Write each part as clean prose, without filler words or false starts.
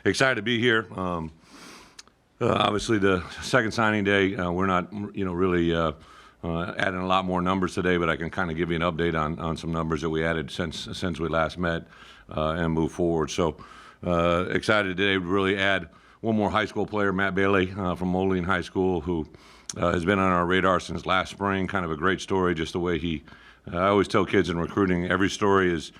excited to be here. Obviously, the second signing day, we're not, really adding a lot more numbers today, but I can kind of give you an update on some numbers that we added since we last met and move forward. So excited today to really add one more high school player, Matt Bailey from Moline High School, who has been on our radar since last spring. Kind of a great story, just the way I always tell kids in recruiting, every story is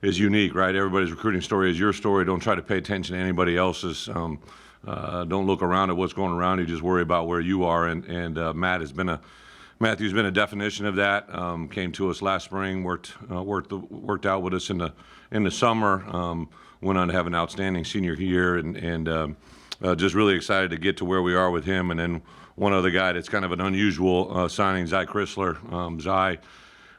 unique, right? Everybody's recruiting story is your story. Don't try to pay attention to anybody else's. Don't look around at what's going around you. Just worry about where you are. And Matthew's been a definition of that. Came to us last spring, worked out with us in the summer. Went on to have an outstanding senior year, and just really excited to get to where we are with him. And then one other guy that's kind of an unusual signing, Zy Chrysler. Zy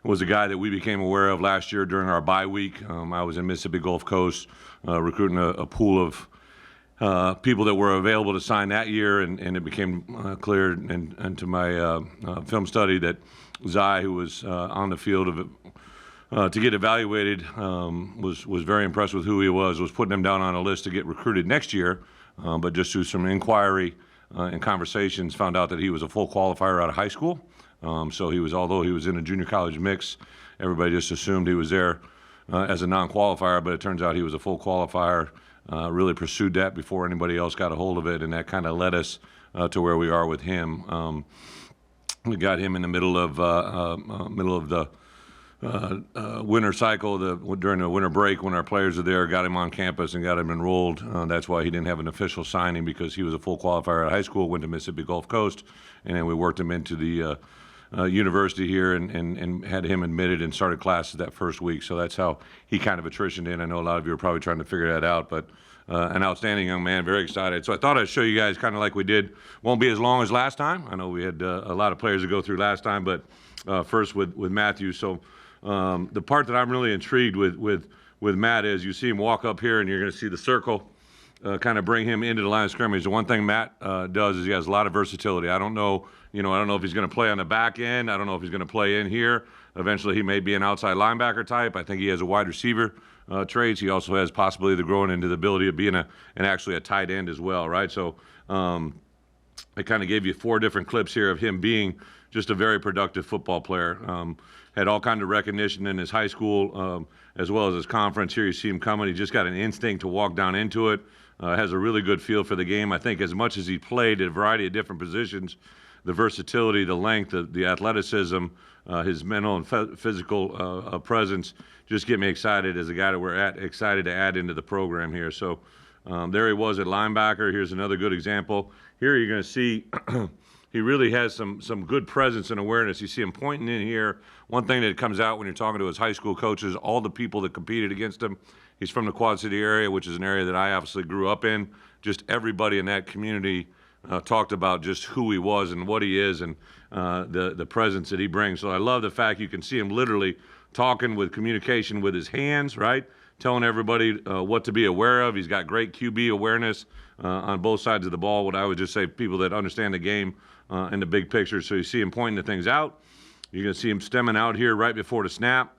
was a guy that we became aware of last year during our bye week. I was in Mississippi Gulf Coast recruiting a pool of people that were available to sign that year, and it became clear into my film study that Zy, who was on the field to get evaluated, was very impressed with who he was putting him down on a list to get recruited next year, but just through some inquiry and conversations found out that he was a full qualifier out of high school. So although he was in a junior college mix, everybody just assumed he was there as a non-qualifier, but it turns out he was a full qualifier. Really pursued that before anybody else got a hold of it, and that kind of led us to where we are with him. We got him in the middle of the winter cycle, during the winter break when our players are there, got him on campus and got him enrolled. That's why he didn't have an official signing, because he was a full qualifier at high school, went to Mississippi Gulf Coast, and then we worked him into the university here and had him admitted and started classes that first week. So that's how he kind of attritioned in. I know a lot of you are probably trying to figure that out, but an outstanding young man, very excited. So I thought I'd show you guys kind of like we did. Won't be as long as last time. I know we had a lot of players to go through last time, but first with Matthew. So the part that I'm really intrigued with Matt is you see him walk up here and you're going to see the circle kind of bring him into the line of scrimmage. The one thing Matt does is he has a lot of versatility. I don't know if he's going to play on the back end. I don't know if he's going to play in here. Eventually he may be an outside linebacker type. I think he has a wide receiver traits. He also has possibility of growing into the ability of being actually a tight end as well, right? So I kind of gave you 4 different clips here of him being just a very productive football player. Had all kinds of recognition in his high school as well as his conference. Here you see him coming. He just got an instinct to walk down into it. Has a really good feel for the game. I think as much as he played at a variety of different positions, the versatility, the length, the athleticism, his mental and physical presence just get me excited as a guy that we're excited to add into the program here. So there he was at linebacker. Here's another good example. Here you're going to see he really has some good presence and awareness. You see him pointing in here. One thing that comes out when you're talking to his high school coaches, all the people that competed against him. He's from the Quad City area, which is an area that I obviously grew up in. Just everybody in that community talked about just who he was and what he is and the presence that he brings. So I love the fact you can see him literally talking with communication with his hands, right? Telling everybody what to be aware of. He's got great QB awareness on both sides of the ball. What I would just say, people that understand the game in the big picture. So you see him pointing the things out. You're going to see him stemming out here right before the snap.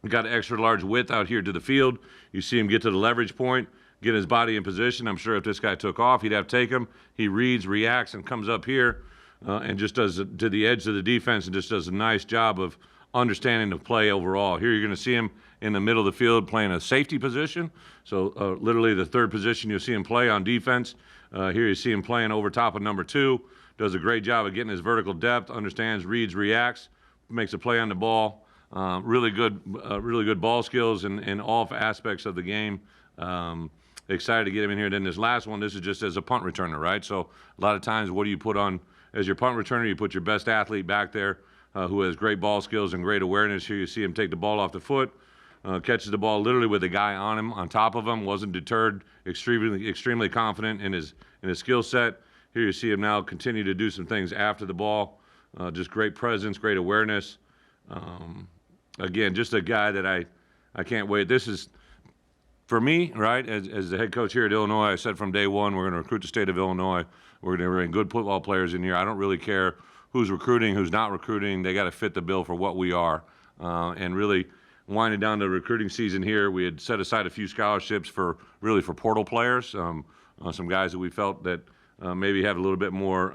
We got an extra large width out here to the field. You see him get to the leverage point, get his body in position. I'm sure if this guy took off, he'd have to take him. He reads, reacts, and comes up here and just does to the edge of the defense and just does a nice job of understanding the play overall. Here you're going to see him in the middle of the field playing a safety position. So literally the third position you'll see him play on defense. Here you see him playing over top of number 2. Does a great job of getting his vertical depth, understands, reads, reacts, makes a play on the ball. Really good ball skills in all aspects of the game. Excited to get him in here. Then this last one, this is just as a punt returner, right? So a lot of times, what do you put on as your punt returner? You put your best athlete back there who has great ball skills and great awareness. Here you see him take the ball off the foot, catches the ball literally with a guy on him, on top of him, wasn't deterred, extremely confident in his skill set. Here you see him now continue to do some things after the ball. Just great presence, great awareness. Again, just a guy that I can't wait. This is, for me, right, as the head coach here at Illinois, I said from day one, we're going to recruit the state of Illinois. We're going to bring good football players in here. I don't really care who's recruiting, who's not recruiting. They got to fit the bill for what we are. And really, winding down the recruiting season here, we had set aside a few scholarships for portal players, some guys that we felt that maybe have a little bit more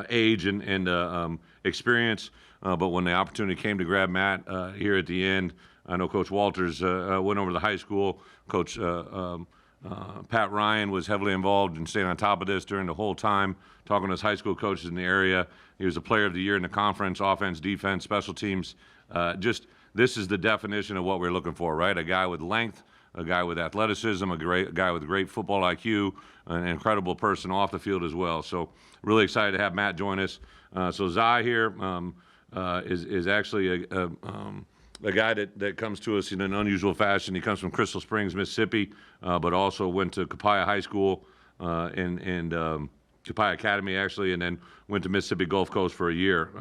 age and experience. But when the opportunity came to grab Matt here at the end, I know Coach Walters went over to the high school. Coach Pat Ryan was heavily involved in staying on top of this during the whole time, talking to his high school coaches in the area. He was a player of the year in the conference, offense, defense, special teams. This is the definition of what we're looking for, right? A guy with length, a guy with athleticism, a guy with great football IQ, an incredible person off the field as well. So really excited to have Matt join us. So Zai here is actually a guy that comes to us in an unusual fashion. He comes from Crystal Springs, Mississippi, but also went to Copiah High School and Copiah Academy, actually, and then went to Mississippi Gulf Coast for a year.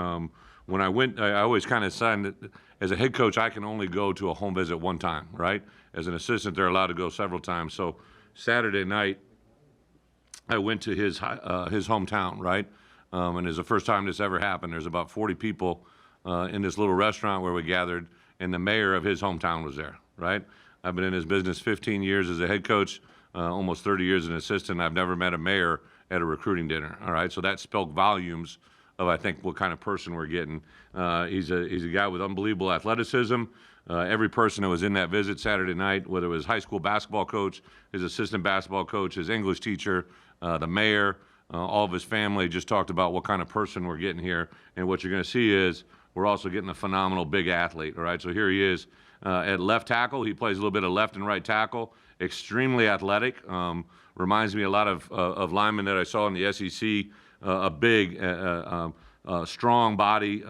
When I went, I always kind of signed that as a head coach, I can only go to a home visit one time, right? As an assistant, they're allowed to go several times. So Saturday night, I went to his hometown, right? And it's the first time this ever happened. There's about 40 people in this little restaurant where we gathered, and the mayor of his hometown was there, right? I've been in his business 15 years as a head coach, almost 30 years as an assistant. I've never met a mayor at a recruiting dinner, all right? So that spoke volumes of, I think, what kind of person we're getting. He's a guy with unbelievable athleticism. Every person that was in that visit Saturday night, whether it was high school basketball coach, his assistant basketball coach, his English teacher, the mayor, all of his family, just talked about what kind of person we're getting here. And what you're going to see is we're also getting a phenomenal big athlete, all right? So here he is at left tackle. He plays a little bit of left and right tackle, extremely athletic. Reminds me a lot of linemen that I saw in the SEC, a big, strong body.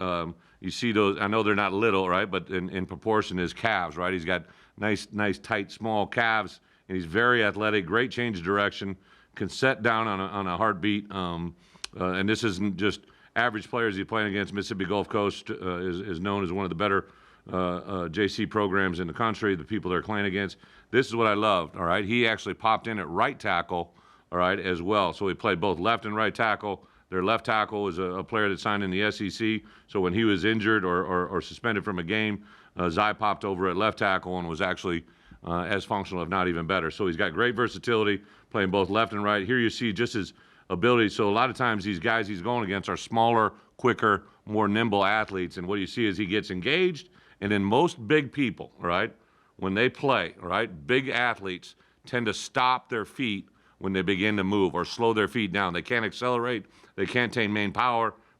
You see those, I know they're not little, right? But in proportion, his calves, right? He's got nice, tight, small calves, and he's very athletic, great change of direction, can set down on a heartbeat. And this isn't just average players he's playing against. Mississippi Gulf Coast is known as one of the better JC programs in the country, the people they're playing against. This is what I loved, all right? He actually popped in at right tackle, all right, as well. So he played both left and right tackle. Their left tackle was a player that signed in the SEC. So when he was injured or suspended from a game, Zai popped over at left tackle and was actually as functional, if not even better. So he's got great versatility, playing both left and right. Here you see just his ability. So a lot of times these guys he's going against are smaller, quicker, more nimble athletes. And what you see is he gets engaged. And then most big people, right, when they play, right, big athletes tend to stop their feet when they begin to move or slow their feet down. They can't accelerate. They can't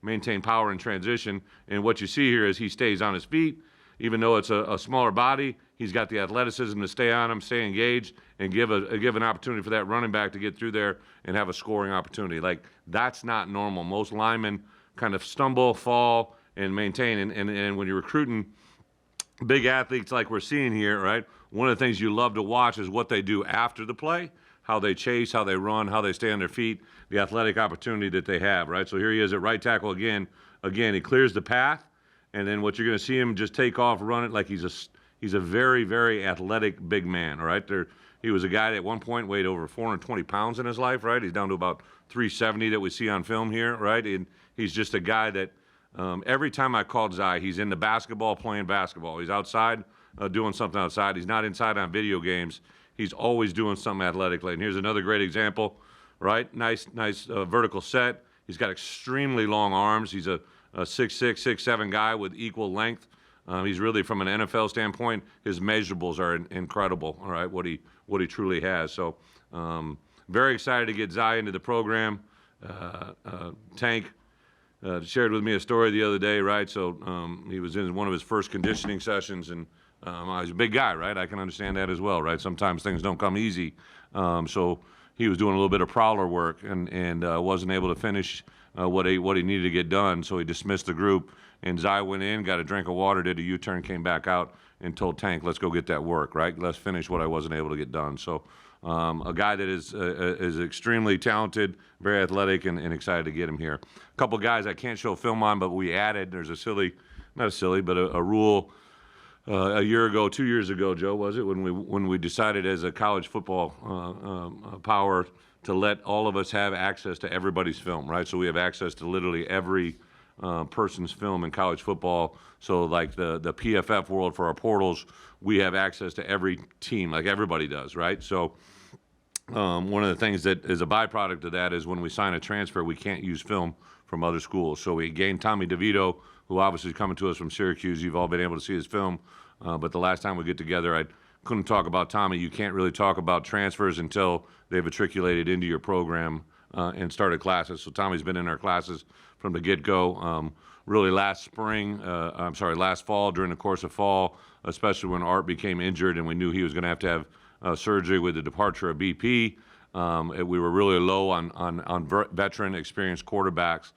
maintain power in transition. And what you see here is he stays on his feet. Even though it's a smaller body, he's got the athleticism to stay on him, stay engaged, and give an opportunity for that running back to get through there and have a scoring opportunity. Like, that's not normal. Most linemen kind of stumble, fall, and maintain. And when you're recruiting big athletes like we're seeing here, right, one of the things you love to watch is what they do after the play, how they chase, how they run, how they stay on their feet, the athletic opportunity that they have, right? So here he is at right tackle again. Again, he clears the path, and then what you're going to see him just take off, run it like he's a very, very athletic big man, all right? He was a guy that at one point weighed over 420 pounds in his life, right? He's down to about 370 that we see on film here, right? And he's just a guy that every time I called Zai, he's in the basketball, playing basketball. He's outside doing something outside. He's not inside on video games. He's always doing something athletically. And here's another great example, right? Nice vertical set. He's got extremely long arms. He's a 6'6", 6'7" guy with equal length. He's really, from an NFL standpoint, his measurables are incredible, all right, what he truly has. So very excited to get Zai into the program. Tank shared with me a story the other day, right? So he was in one of his first conditioning sessions, and he's a big guy, right? I can understand that as well, right? Sometimes things don't come easy. So he was doing a little bit of prowler work and wasn't able to finish what he needed to get done. So he dismissed the group, and Zai went in, got a drink of water, did a U-turn, came back out, and told Tank, let's go get that work, right? Let's finish what I wasn't able to get done. So a guy that is extremely talented, very athletic, and excited to get him here. A couple guys I can't show film on, but we added, there's a rule a year ago, 2 years ago, Joe, was it, when we decided as a college football power to let all of us have access to everybody's film, right? So we have access to literally every person's film in college football. So like the PFF world for our portals, we have access to every team, like everybody does, right? So one of the things that is a byproduct of that is when we sign a transfer, we can't use film from other schools. So we gained Tommy DeVito, who obviously is coming to us from Syracuse. You've all been able to see his film, but the last time we get together, I couldn't talk about Tommy. You can't really talk about transfers until they've matriculated into your program and started classes. So Tommy's been in our classes from the get-go. Really last fall, during the course of fall, especially when Art became injured and we knew he was going to have surgery with the departure of BP. We were really low on veteran, experienced quarterbacks.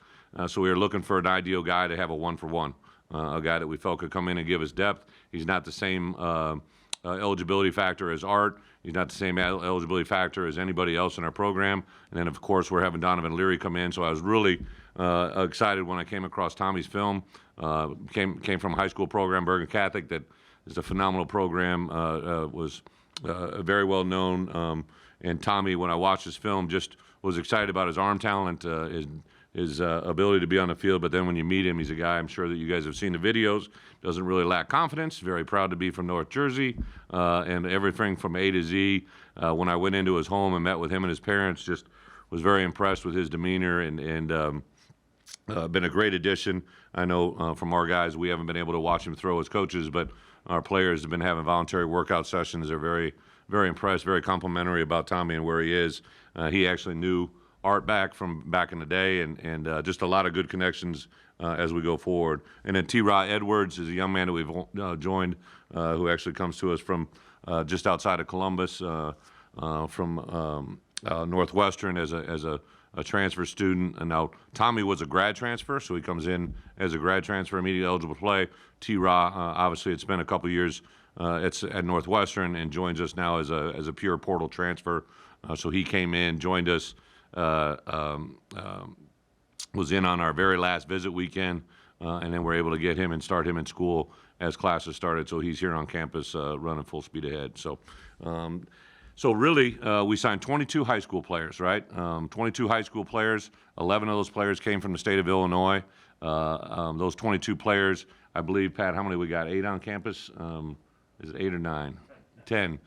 So we were looking for an ideal guy to have a one-for-one, a guy that we felt could come in and give us depth. He's not the same eligibility factor as Art. He's not the same eligibility factor as anybody else in our program. And then, of course, we're having Donovan Leary come in. So I was really excited when I came across Tommy's film. Came from a high school program, Bergen Catholic, that is a phenomenal program, was very well known. And Tommy, when I watched his film, just was excited about his arm talent, his ability to be on the field. But then when you meet him, he's a guy, I'm sure that you guys have seen the videos, doesn't really lack confidence, very proud to be from North Jersey, and everything from A to Z. When I went into his home and met with him and his parents, just was very impressed with his demeanor and been a great addition. I know from our guys, we haven't been able to watch him throw as coaches, but our players have been having voluntary workout sessions. They're very, very impressed, very complimentary about Tommy and where he is. He actually knew Art from back in the day, and just a lot of good connections as we go forward. And then T-Raw Edwards is a young man that we've joined, who actually comes to us from just outside of Columbus, from Northwestern as a transfer student. And now Tommy was a grad transfer, so he comes in as a grad transfer, immediately eligible to play. T-Raw obviously had spent a couple years at Northwestern and joins us now as a pure portal transfer. So he came in, joined us, was in on our very last visit weekend, and then we're able to get him and start him in school as classes started. So he's here on campus running full speed ahead. So really, we signed 22 high school players, right? 22 high school players. 11 of those players came from the state of Illinois. Those 22 players, I believe, Pat, how many we got? 8 on campus? Is it 8 or 9? 10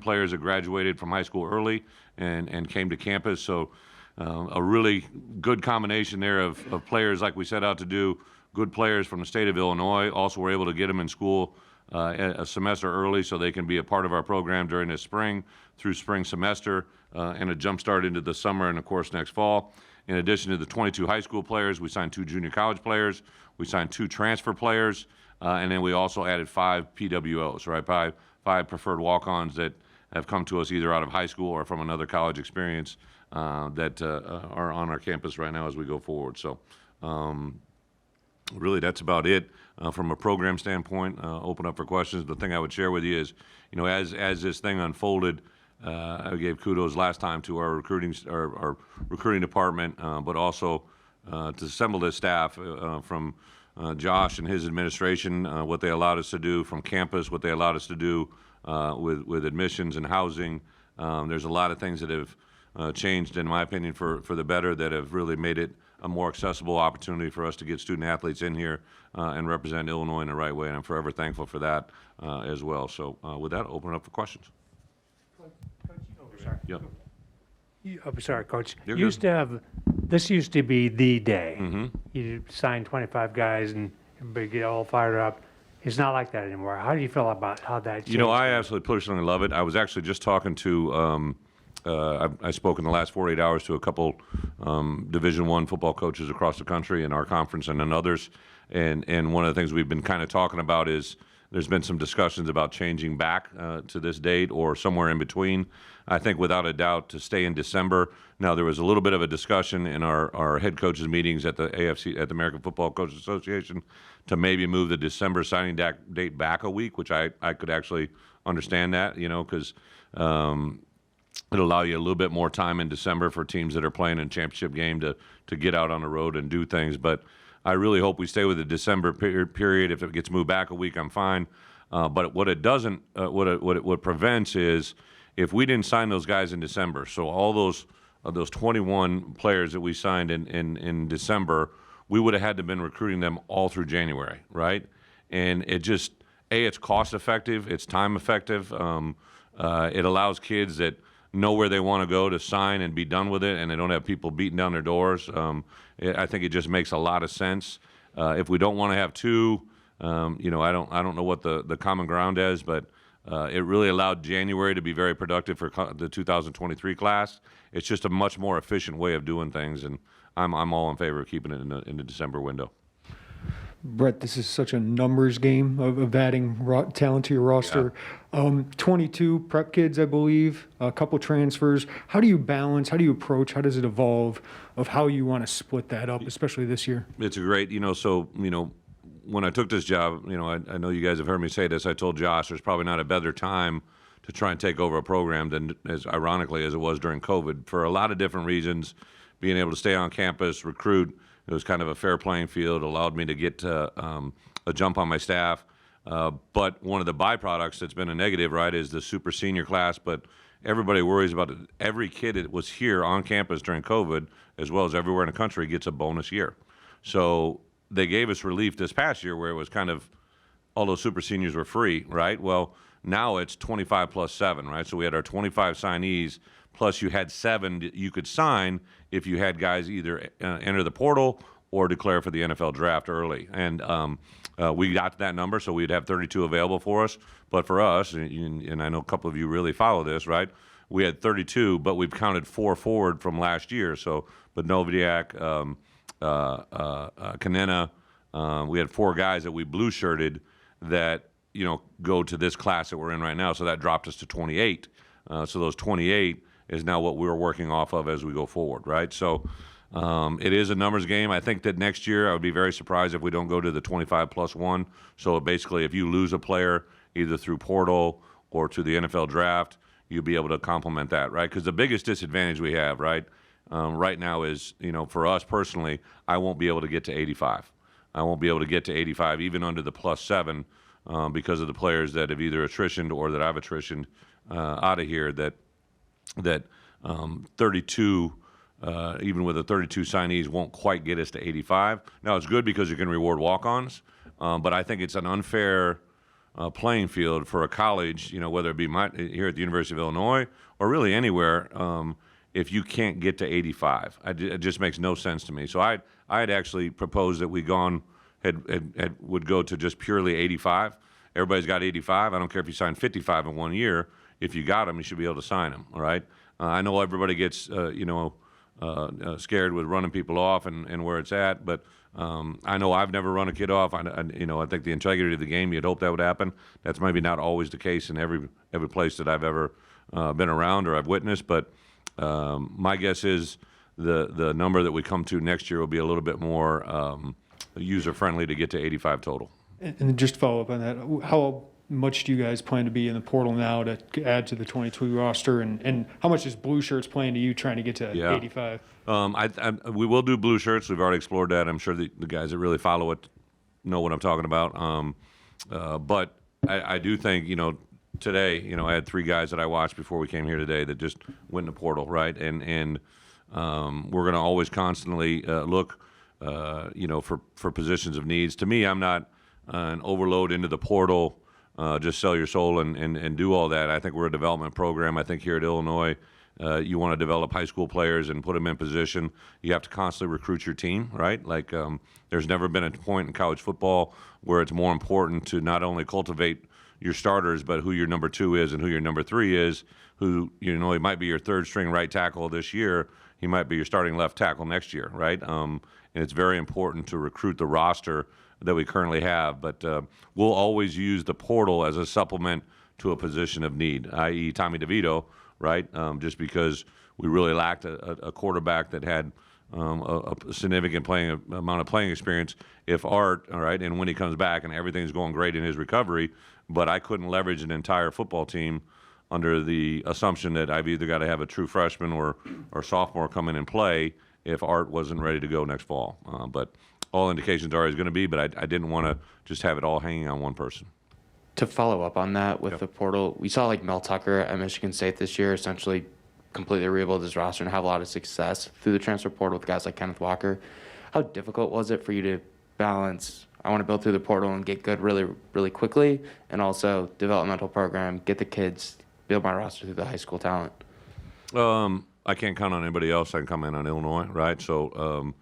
players that graduated from high school early and came to campus. So a really good combination there of players like we set out to do, good players from the state of Illinois. Also, we're able to get them in school a semester early so they can be a part of our program during this spring through spring semester and a jump start into the summer and, of course, next fall. In addition to the 22 high school players, we signed 2 junior college players. We signed 2 transfer players. And then we also added 5 PWOs, right? 5 preferred walk-ons that have come to us either out of high school or from another college experience that are on our campus right now as we go forward. So really that's about it from a program standpoint. Open up for questions. The thing I would share with you is, as this thing unfolded, I gave kudos last time to our recruiting department, but also to assemble this staff from Josh and his administration, what they allowed us to do from campus, what they allowed us to do with admissions and housing. There's a lot of things that have changed, in my opinion, for the better, that have really made it a more accessible opportunity for us to get student athletes in here and represent Illinois in the right way, and I'm forever thankful for that as well. So with that, I'll open it up for questions. Yeah. I'm sorry, Coach. You're This used to be the day. Mm-hmm. You sign 25 guys and everybody get all fired up. It's not like that anymore. How do you feel about how that changed? I absolutely personally love it. I was actually just talking to, I spoke in the last 48 hours to a couple Division I football coaches across the country in our conference and in others. And one of the things we've been kind of talking about is there's been some discussions about changing back to this date or somewhere in between. I think without a doubt to stay in December. Now, there was a little bit of a discussion in our head coaches meetings at the the American Football Coaches Association, to maybe move the December signing date back a week, which I could actually understand that, because it'll allow you a little bit more time in December for teams that are playing in a championship game to get out on the road and do things. But I really hope we stay with the December period. If it gets moved back a week, I'm fine. But what it doesn't, what prevents is if we didn't sign those guys in December. So all those 21 players that we signed in December we would have had to been recruiting them all through January, right? And it just, it's cost effective, it's time effective. It allows kids that know where they want to go to sign and be done with it, and they don't have people beating down their doors. I think it just makes a lot of sense. If we don't want to have two, I don't know what the common ground is, but it really allowed January to be very productive for the 2023 class. It's just a much more efficient way of doing things, and I'm all in favor of keeping it in the December window. Bret, this is such a numbers game of adding talent to your roster. 22 prep kids, I believe, a couple transfers. How do you balance, how do you approach, how does it evolve of how you want to split that up, especially this year? It's a great, when I took this job, I know you guys have heard me say this. I told Josh there's probably not a better time to try and take over a program than, as ironically as it was during COVID, for a lot of different reasons. Being able to stay on campus, recruit, it was kind of a fair playing field, allowed me to get a jump on my staff. But one of the byproducts that's been a negative, right, is the super senior class. But everybody worries about it. Every kid that was here on campus during COVID, as well as everywhere in the country, gets a bonus year. So they gave us relief this past year where it was kind of all those super seniors were free, right? Well, now it's 25 plus 7, right? So we had our 25 signees, plus you had 7 that you could sign if you had guys either enter the portal or declare for the NFL draft early. And we got to that number, so we'd have 32 available for us. But for us, and I know a couple of you really follow this, right? We had 32, but we've counted 4 forward from last year. So Bednoviak, Kanena, we had 4 guys that we blue shirted that go to this class that we're in right now. So that dropped us to 28. So those 28 is now what we're working off of as we go forward, right? So it is a numbers game. I think that next year I would be very surprised if we don't go to the 25 plus 1. So basically, if you lose a player either through portal or to the NFL draft, you'll be able to complement that, right? Because the biggest disadvantage we have, right now is, for us personally, I won't be able to get to 85. I won't be able to get to 85 even under the plus 7 because of the players that have either attritioned or that I've attritioned out of here. That 32, even with the 32 signees, won't quite get us to 85. Now, it's good because you can reward walk-ons, but I think it's an unfair playing field for a college, whether it be here at the University of Illinois or really anywhere, if you can't get to 85. It just makes no sense to me. So I had actually proposed that we would go to just purely 85. Everybody's got 85. I don't care if you sign 55 in 1 year. If you got them, you should be able to sign them, all right? I know everybody gets, scared with running people off and where it's at, but I know I've never run a kid off. I think the integrity of the game, you'd hope that would happen. That's maybe not always the case in every place that I've ever been around or I've witnessed, but my guess is the number that we come to next year will be a little bit more user-friendly to get to 85 total. And just to follow up on that, how much do you guys plan to be in the portal now to add to the 22 roster, and how much is Blue Shirts playing to you trying to get to 85? We will do Blue Shirts. We've already explored that. I'm sure the guys that really follow it know what I'm talking about. But I do think, today, I had 3 guys that I watched before we came here today that just went in the portal, right? And we're going to always constantly look, for positions of needs. To me, I'm not an overload into the portal, just sell your soul and do all that. I think we're a development program. I think here at Illinois, you want to develop high school players and put them in position. You have to constantly recruit your team, right? Like there's never been a point in college football where it's more important to not only cultivate your starters, but who your number 2 is and who your number 3 is, who, he might be your 3rd string right tackle this year. He might be your starting left tackle next year, right? And it's very important to recruit the roster that we currently have. But we'll always use the portal as a supplement to a position of need, i.e. Tommy DeVito, right? Just because we really lacked a quarterback that had a significant amount of playing experience. If Art, all right, and when he comes back and everything's going great in his recovery, but I couldn't leverage an entire football team under the assumption that I've either got to have a true freshman or sophomore come in and play if Art wasn't ready to go next fall. But all indications are he's going to be, but I didn't want to just have it all hanging on one person. To follow up on that with the portal, we saw like Mel Tucker at Michigan State this year essentially completely rebuild his roster and have a lot of success through the transfer portal with guys like Kenneth Walker. how difficult was it for you to balance, I want to build through the portal and get good really, really quickly, and also developmental program, get the kids, build my roster through the high school talent? I can't count on anybody else. I can comment on Illinois, right? So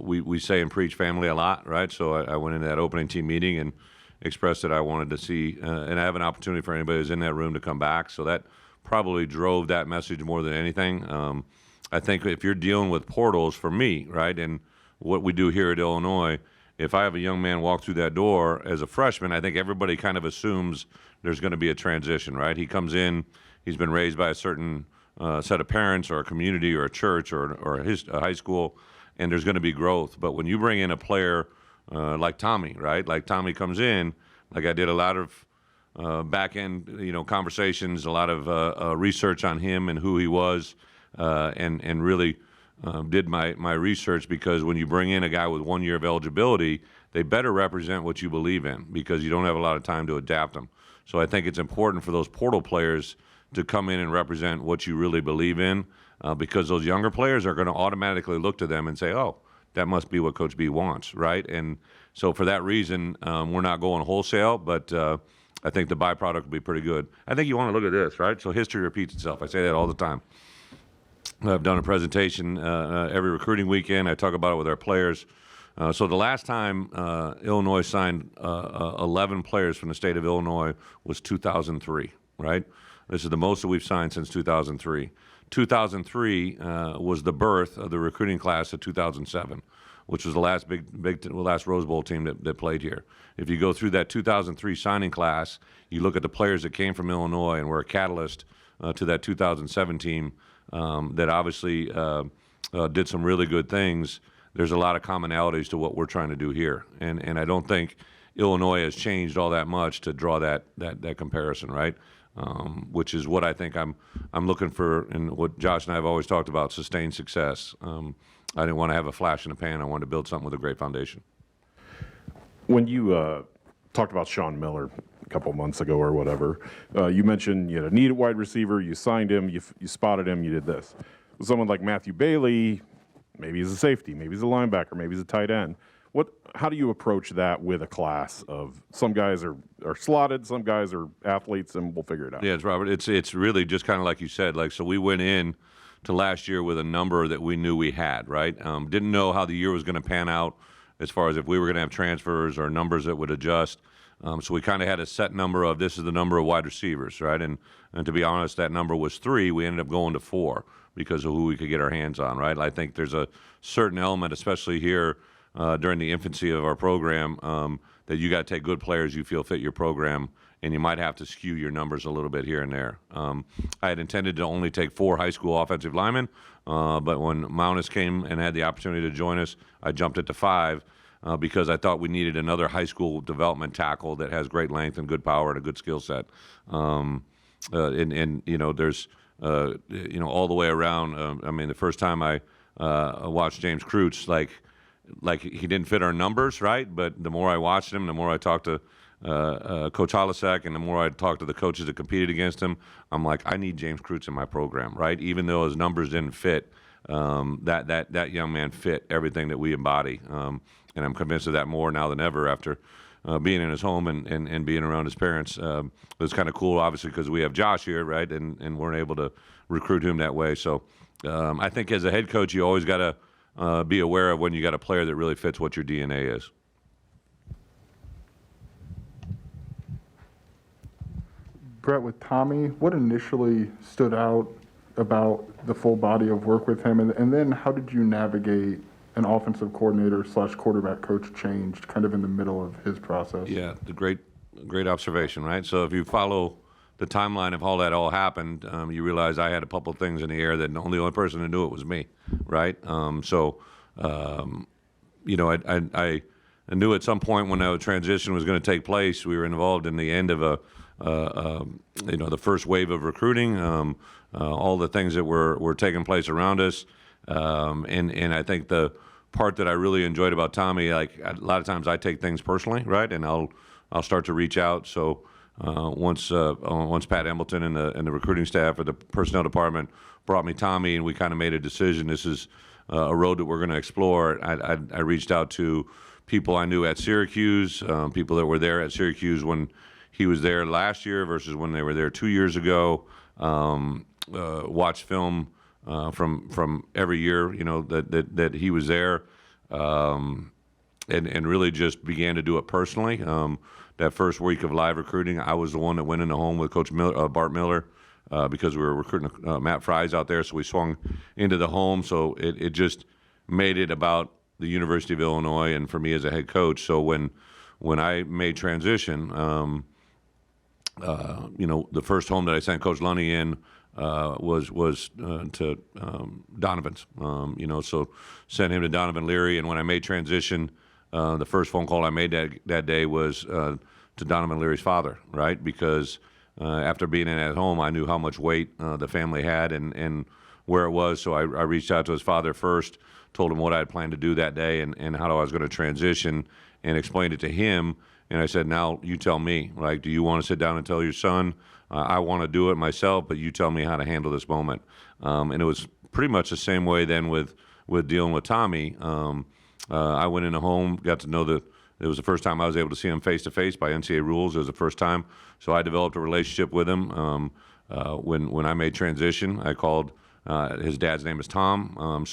we say and preach family a lot, right? So I went into that opening team meeting and expressed that I wanted to see, and I have an opportunity for anybody who's in that room to come back. So that probably drove that message more than anything. I think if you're dealing with portals, for me, right, and what we do here at Illinois, if I have a young man walk through that door as a freshman, I think everybody kind of assumes there's going to be a transition, right? He comes in, he's been raised by a certain set of parents or a community or a church or a high school, and there's going to be growth. But when you bring in a player like Tommy, right? Like Tommy comes in, like I did a lot of back end, conversations, a lot of research on him and who he was, and really did my research, because when you bring in a guy with 1 year of eligibility, they better represent what you believe in, because you don't have a lot of time to adapt them. So I think it's important for those portal players to come in and represent what you really believe in, because those younger players are going to automatically look to them and say, oh, that must be what Coach B wants, right? And so for that reason, we're not going wholesale, but I think the byproduct will be pretty good. I think you want to look at this, right? So history repeats itself. I say that all the time. I've done a presentation every recruiting weekend. I talk about it with our players. So the last time Illinois signed 11 players from the state of Illinois was 2003, right? This is the most that we've signed since 2003. 2003 was the birth of the recruiting class of 2007, which was the last last Rose Bowl team that played here. If you go through that 2003 signing class, you look at the players that came from Illinois and were a catalyst to that 2007 team that obviously did some really good things. There's a lot of commonalities to what we're trying to do here, and I don't think Illinois has changed all that much to draw that comparison, right? Which is what I think I'm looking for, and what Josh and I have always talked about: sustained success. I didn't want to have a flash in the pan. I wanted to build something with a great foundation. When you talked about Sean Miller a couple months ago or whatever, you mentioned you had a needed wide receiver, you signed him, you spotted him, you did this. Someone like Matthew Bailey, maybe he's a safety, maybe he's a linebacker, maybe he's a tight end. How do you approach that with a class of some guys are slotted, some guys are athletes, and we'll figure it out? Yeah, it's Robert. It's really just kind of like you said. So we went in to last year with a number that we knew we had, right? Didn't know how the year was going to pan out as far as if we were going to have transfers or numbers that would adjust. So we kind of had a set number of, this is the number of wide receivers, right? And to be honest, that number was 3. We ended up going to 4 because of who we could get our hands on, right? I think there's a certain element, especially here during the infancy of our program, that you got to take good players you feel fit your program, and you might have to skew your numbers a little bit here and there. I had intended to only take 4 high school offensive linemen, but when Mountis came and had the opportunity to join us, I jumped it to 5 because I thought we needed another high school development tackle that has great length and good power and a good skill set. And there's all the way around. The first time I watched James Kreutz, like he didn't fit our numbers, right? But the more I watched him, the more I talked to Coach Holisek, and the more I talked to the coaches that competed against him, I'm like, I need James Kreutz in my program, right? Even though his numbers didn't fit, that young man fit everything that we embody. And I'm convinced of that more now than ever after being in his home and being around his parents. It was kind of cool, obviously, because we have Josh here, right? And weren't able to recruit him that way. So I think as a head coach, you always got to be aware of when you got a player that really fits what your DNA is. Bret, with Tommy, what initially stood out about the full body of work with him, and then how did you navigate an offensive coordinator / quarterback coach changed kind of in the middle of his process? Yeah, the great observation, right? So if you follow the timeline of how that all happened, you realize I had a couple of things in the air that the only person who knew it was me, right? I knew at some point when the transition was going to take place, we were involved in the end of the first wave of recruiting, all the things that were taking place around us, and I think the part that I really enjoyed about Tommy, like a lot of times I take things personally, right, and I'll start to reach out. So once Pat Embleton and the recruiting staff or the personnel department brought me Tommy, and we kind of made a decision. This is a road that we're going to explore, I reached out to people I knew at Syracuse, people that were there at Syracuse when he was there last year versus when they were there 2 years ago. Watched film from every year, that he was there, and really just began to do it personally. That first week of live recruiting, I was the one that went in the home with Coach Bart Miller, because we were recruiting Matt Fries out there, so we swung into the home. So it just made it about the University of Illinois and for me as a head coach. So when I made transition, the first home that I sent Coach Lunny in was to Donovan's. So sent him to Donovan Leary, and when I made transition, the first phone call I made that day was to Donovan Leary's father, right? Because after being in at home, I knew how much weight the family had and where it was. So I reached out to his father first, told him what I had planned to do that day and how I was going to transition, and explained it to him. And I said, now you tell me, like, do you want to sit down and tell your son? I want to do it myself, but you tell me how to handle this moment. And it was pretty much the same way then with dealing with Tommy. I went in the home, got to know it was the first time I was able to see him face to face by NCAA rules. It was the first time. So I developed a relationship with him. When I made transition, I called, his dad's name is Tom.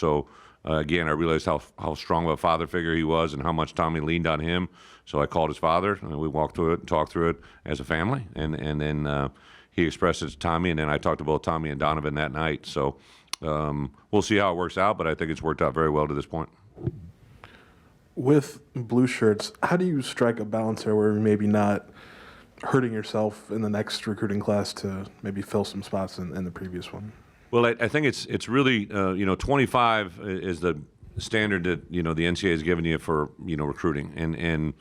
Again, I realized how strong of a father figure he was and how much Tommy leaned on him. So I called his father, and we walked through it and talked through it as a family. And then he expressed it to Tommy, and then I talked to both Tommy and Donovan that night. So we'll see how it works out, but I think it's worked out very well to this point. With blue shirts, how do you strike a balance there where you're maybe not hurting yourself in the next recruiting class to maybe fill some spots in the previous one? Well, I think it's really 25 is the standard that the NCAA has given you for recruiting, and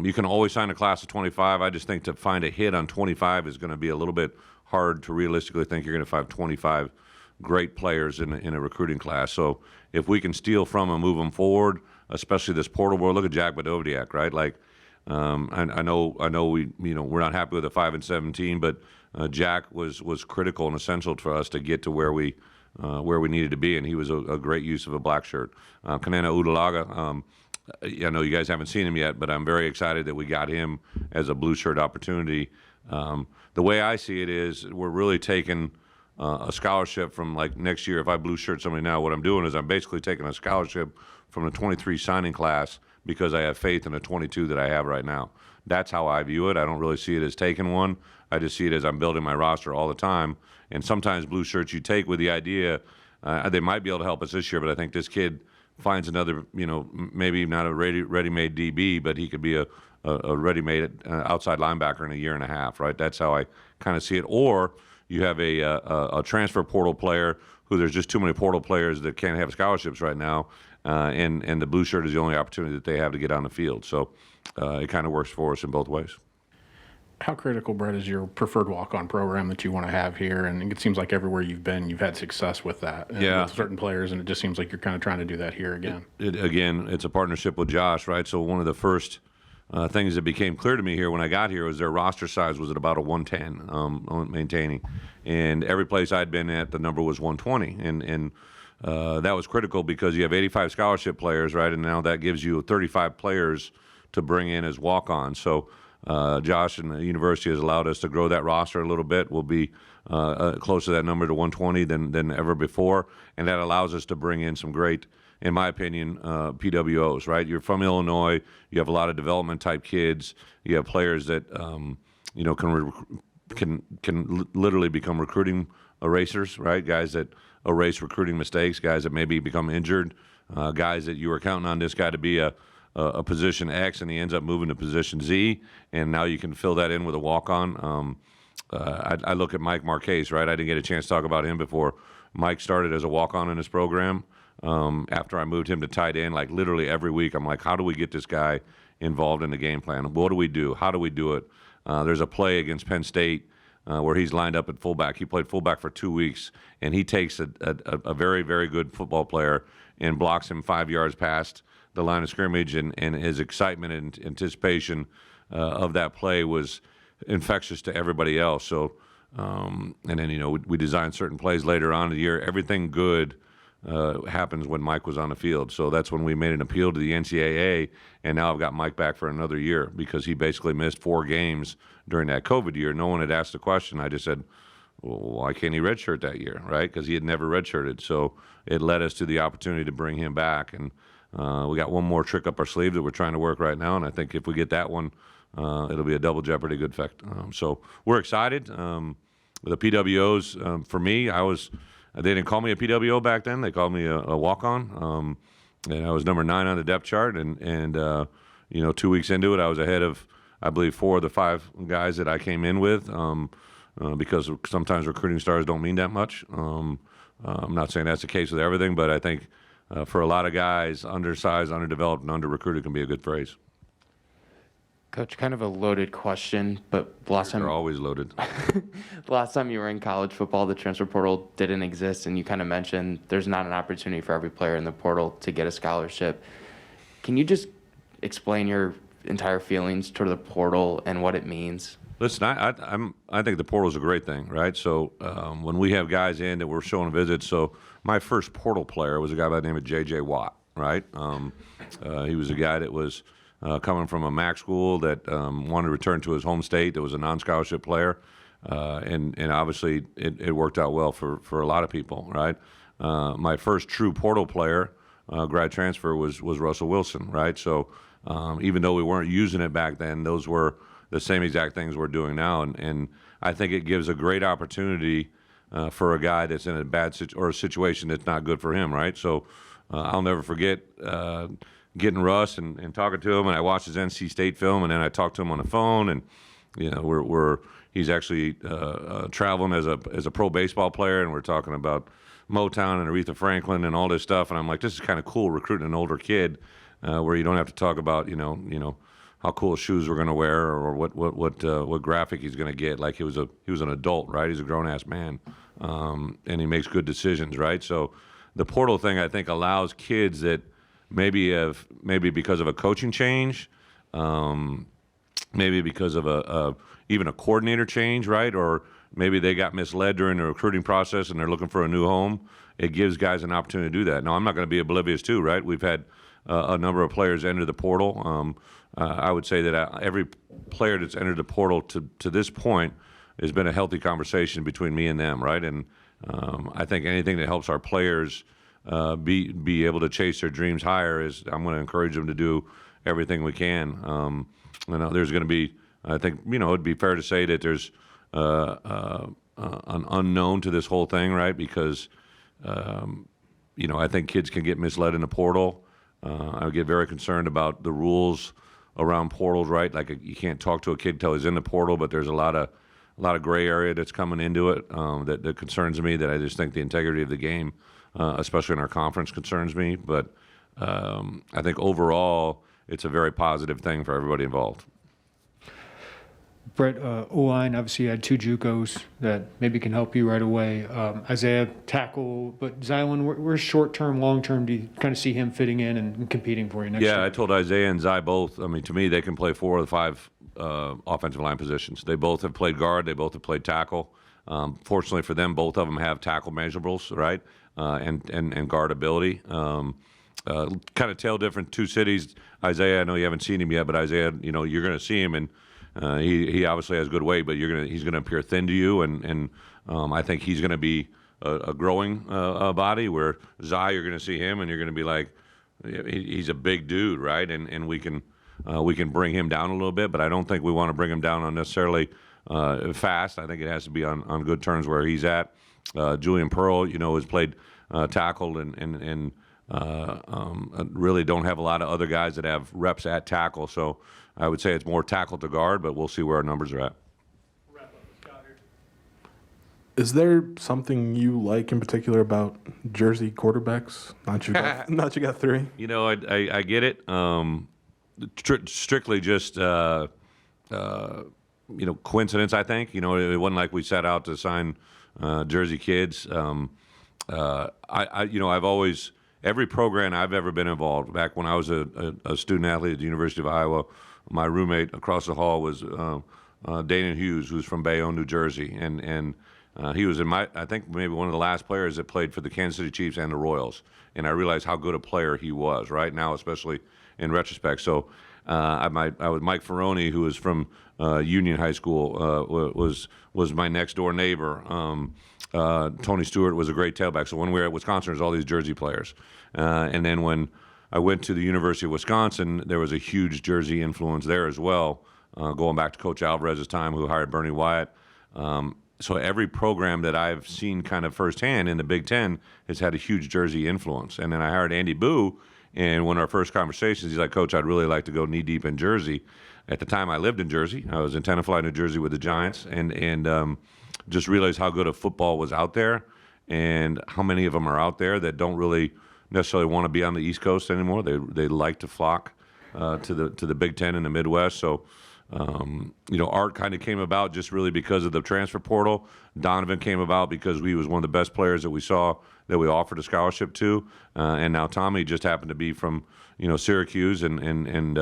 you can always sign a class of 25. I just think to find a hit on 25 is going to be a little bit hard to realistically think you're going to find 25 great players in a recruiting class. So if we can steal from them, move them forward, especially this portal world. Look at Jack Badovdiak, right? Like I know we're not happy with the 5-17, but Jack was critical and essential for us to get to where we needed to be, and he was a great use of a black shirt. Kanena Udalaga, I know you guys haven't seen him yet, but I'm very excited that we got him as a blue shirt opportunity. The way I see it is we're really taking a scholarship from, like, next year. If I blue shirt somebody now, what I'm doing is I'm basically taking a scholarship from the 23 signing class because I have faith in the 22 that I have right now. That's how I view it. I don't really see it as taking one. I just see it as I'm building my roster all the time. And sometimes blue shirts you take with the idea they might be able to help us this year, but I think this kid finds another, maybe not a ready-made DB, but he could be a ready-made outside linebacker in a year and a half, right? That's how I kind of see it. Or you have a transfer portal player who there's just too many portal players that can't have scholarships right now, and the blue shirt is the only opportunity that they have to get on the field. So it kind of works for us in both ways. How critical, Brett, is your preferred walk-on program that you want to have here? And it seems like everywhere you've been, you've had success with that, and with certain players, and it just seems like you're kind of trying to do that here again. Again, it's a partnership with Josh, right? So one of the first things that became clear to me here when I got here was their roster size was at about a 110 maintaining. And every place I'd been at, the number was 120. And that was critical because you have 85 scholarship players, right? And now that gives you 35 players to bring in as walk-ons. So Josh and the university has allowed us to grow that roster a little bit. We'll be close to that number to 120 than ever before, and that allows us to bring in some great, in my opinion, PWOs, right? You're from Illinois. You have a lot of development-type kids. You have players that, can literally become recruiting erasers, right? Guys that erase recruiting mistakes, guys that maybe become injured, guys that you were counting on this guy to be a position X and he ends up moving to position Z, and now you can fill that in with a walk-on. I look at Mike Marquez, right? I didn't get a chance to talk about him before. Mike started as a walk-on in his program. After I moved him to tight end, like literally every week, I'm like, how do we get this guy involved in the game plan? What do we do? How do we do it? There's a play against Penn State where he's lined up at fullback. He played fullback for 2 weeks, and he takes a very, very good football player and blocks him 5 yards past the line of scrimmage, and his excitement and anticipation of that play was infectious to everybody else. So, and then, we designed certain plays later on in the year. Everything good happens when Mike was on the field. So that's when we made an appeal to the NCAA, and now I've got Mike back for another year because he basically missed 4 games during that COVID year. No one had asked the question. I just said, well, why can't he redshirt that year, right? Because he had never redshirted. So it led us to the opportunity to bring him back. And we got one more trick up our sleeve that we're trying to work right now, and I think if we get that one, it'll be a double jeopardy good effect. So we're excited. The PWOs, for me, they didn't call me a PWO back then. They called me a walk-on, and I was number 9 on the depth chart. And 2 weeks into it, I was ahead of, I believe, 4 of the 5 guys that I came in with, because sometimes recruiting stars don't mean that much. I'm not saying that's the case with everything, but I think for a lot of guys, undersized, underdeveloped, and under-recruited can be a good phrase. Coach, kind of a loaded question, but They're always loaded. the last time you were in college football, the transfer portal didn't exist, and you kind of mentioned there's not an opportunity for every player in the portal to get a scholarship. Can you just explain your entire feelings toward the portal and what it means? Listen, I think the portal is a great thing, right? So when we have guys in that we're showing visits, so my first portal player was a guy by the name of J.J. Watt, right? He was a guy that was coming from a MAC school that wanted to return to his home state. That was a non-scholarship player, and obviously it worked out well for a lot of people, right? My first true portal player, grad transfer, was Russell Wilson, right? So even though we weren't using it back then, those were the same exact things we're doing now, and I think it gives a great opportunity for a guy that's in a bad or a situation that's not good for him, right? So I'll never forget getting Russ and talking to him, and I watched his NC State film, and then I talked to him on the phone, and he's actually traveling as a pro baseball player, and we're talking about Motown and Aretha Franklin and all this stuff, and I'm like, this is kind of cool recruiting an older kid where you don't have to talk about how cool shoes we're going to wear or what graphic he's going to get. Like he was an adult, right? He's a grown ass man, and he makes good decisions, right? So the portal thing, I think, allows kids that maybe because of a coaching change, maybe because of even a coordinator change, right? Or maybe they got misled during the recruiting process and they're looking for a new home. It gives guys an opportunity to do that. Now, I'm not going to be oblivious too, right? We've had a number of players enter the portal. I would say that every player that's entered the portal to this point has been a healthy conversation between me and them, right? And I think anything that helps our players be able to chase their dreams higher is I'm going to encourage them to do everything we can. There's going to be, I think, it'd be fair to say that there's an unknown to this whole thing, right? Because, I think kids can get misled in the portal. I get very concerned about the rules around portals, right? Like you can't talk to a kid till he's in the portal, but there's a lot of gray area that's coming into it that concerns me. That I just think the integrity of the game, especially in our conference, concerns me. But I think overall, it's a very positive thing for everybody involved. Bret, O-line, obviously you had 2 JUCOs that maybe can help you right away. Isaiah, tackle, but Zylan, where's short-term, long-term? Do you kind of see him fitting in and competing for you next year? Yeah, I told Isaiah and Zy both. I mean, to me, they can play 4 of the 5 offensive line positions. They both have played guard. They both have played tackle. Fortunately for them, both of them have tackle measurables, right, and guard ability. Kind of tail different 2 cities. Isaiah, I know you haven't seen him yet, but Isaiah, you're going to see him, and he obviously has good weight, but he's going to appear thin to you, and I think he's going to be a growing body. Where Zy, you're going to see him, and you're going to be like, he's a big dude, right? And we can bring him down a little bit, but I don't think we want to bring him down unnecessarily fast. I think it has to be on good terms where he's at. Julian Pearl, has played tackle and really don't have a lot of other guys that have reps at tackle. So I would say it's more tackle to guard, but we'll see where our numbers are at. Is there something you like in particular about Jersey quarterbacks? Not you got 3. I get it. Strictly just coincidence. I think it wasn't like we set out to sign Jersey kids. I've always, every program I've ever been involved. Back when I was a student athlete at the University of Iowa, my roommate across the hall was Dana Hughes, who's from Bayonne, New Jersey, and He was I think maybe one of the last players that played for the Kansas City Chiefs and the Royals, and I realized how good a player he was right now, especially in retrospect. So I was Mike Ferroni, who was from Union High School, was my next door neighbor. Tony Stewart was a great tailback. So when we were at Wisconsin, there's all these Jersey players, and then when I went to the University of Wisconsin, there was a huge Jersey influence there as well, going back to Coach Alvarez's time, who hired Bernie Wyatt. So every program that I've seen kind of firsthand in the Big Ten has had a huge Jersey influence. And then I hired Andy Boo, and one of our first conversations, he's like, Coach, I'd really like to go knee-deep in Jersey. At the time, I lived in Jersey. I was in Tenafly, New Jersey with the Giants, and just realized how good a football was out there and how many of them are out there that don't really necessarily want to be on the East Coast anymore. They like to flock to the Big Ten in the Midwest. So, Art kind of came about just really because of the transfer portal. Donovan came about because he was one of the best players that we saw that we offered a scholarship to. And now Tommy just happened to be from, Syracuse and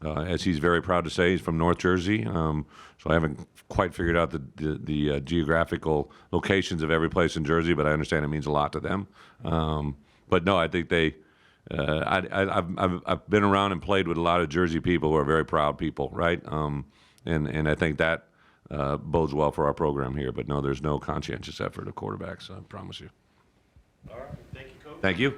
as he's very proud to say, he's from North Jersey. So I haven't quite figured out the geographical locations of every place in Jersey, but I understand it means a lot to them. But no, I think I've been around and played with a lot of Jersey people who are very proud people, right? And I think that bodes well for our program here. But no, there's no conscientious effort of quarterbacks, I promise you. All right, thank you, Coach. Thank you.